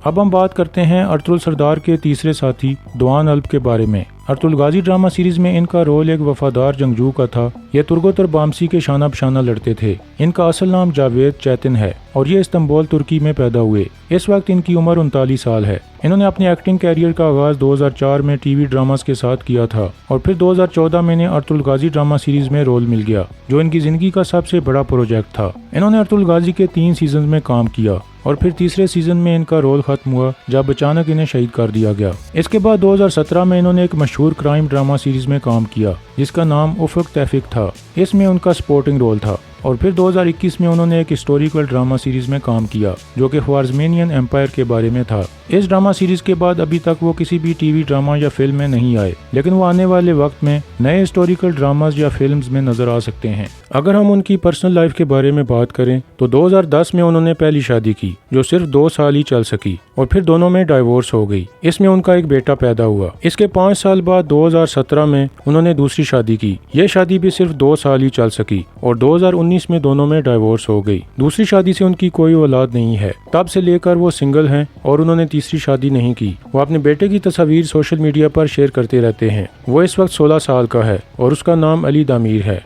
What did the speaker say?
اب ہم بات کرتے ہیں ارطغرل سردار کے تیسرے ساتھی دوان الب کے بارے میں۔ ارطغرل غازی ڈرامہ سیریز میں ان کا رول ایک وفادار جنگجو کا تھا۔ یہ ترگوتر بامسی کے شانہ بشانہ لڑتے تھے۔ ان کا اصل نام جاوید چیتن ہے اور یہ استنبول ترکی میں پیدا ہوئے۔ اس وقت ان کی عمر 39 سال ہے۔ انہوں نے اپنے ایکٹنگ کیریئر کا آغاز 2004 میں ٹی وی ڈراماز کے ساتھ کیا تھا اور پھر 2014 میں انہیں ارطغرل غازی ڈرامہ سیریز میں رول مل گیا جو ان کی زندگی کا سب سے بڑا پروجیکٹ تھا۔ انہوں نے ارطغرل غازی کے 3 سیزنز میں کام کیا اور پھر تیسرے سیزن میں ان کا رول ختم ہوا جب اچانک انہیں شہید کر دیا گیا۔ اس کے بعد 2017 میں انہوں نے ایک مشہور کرائم ڈرامہ سیریز میں کام کیا جس کا نام افق تحفق تھا۔ اس میں ان کا سپورٹنگ رول تھا اور پھر 2021 میں انہوں نے ایک ہسٹوریکل ڈرامہ سیریز میں کام کیا جو کہ خوارزمینین ایمپائر کے بارے میں تھا۔ اس ڈرامہ سیریز کے بعد ابھی تک وہ کسی بھی ٹی وی ڈرامہ یا فلم میں نہیں آئے، لیکن وہ آنے والے وقت میں نئے ہسٹوریکل ڈراماز یا فلمز میں نظر آ سکتے ہیں۔ اگر ہم ان کی پرسنل لائف کے بارے میں بات کریں تو 2010 میں انہوں نے پہلی شادی کی جو صرف 2 سال ہی چل سکی اور پھر دونوں میں ڈائیورس ہو گئی۔ اس میں ان کا ایک بیٹا پیدا ہوا۔ اس کے 5 سال بعد 2017 میں انہوں نے دوسری شادی کی۔ یہ شادی بھی صرف 2 سال ہی چل سکی اور 2019 میں دونوں میں ڈائیورس ہو گئی۔ دوسری شادی سے ان کی کوئی اولاد نہیں ہے۔ تب سے لے کر وہ سنگل ہیں اور انہوں نے تیسری شادی نہیں کی۔ وہ اپنے بیٹے کی تصاویر سوشل میڈیا پر شیئر کرتے رہتے ہیں۔ وہ اس وقت 16 سال کا ہے اور اس کا نام علی دامیر ہے۔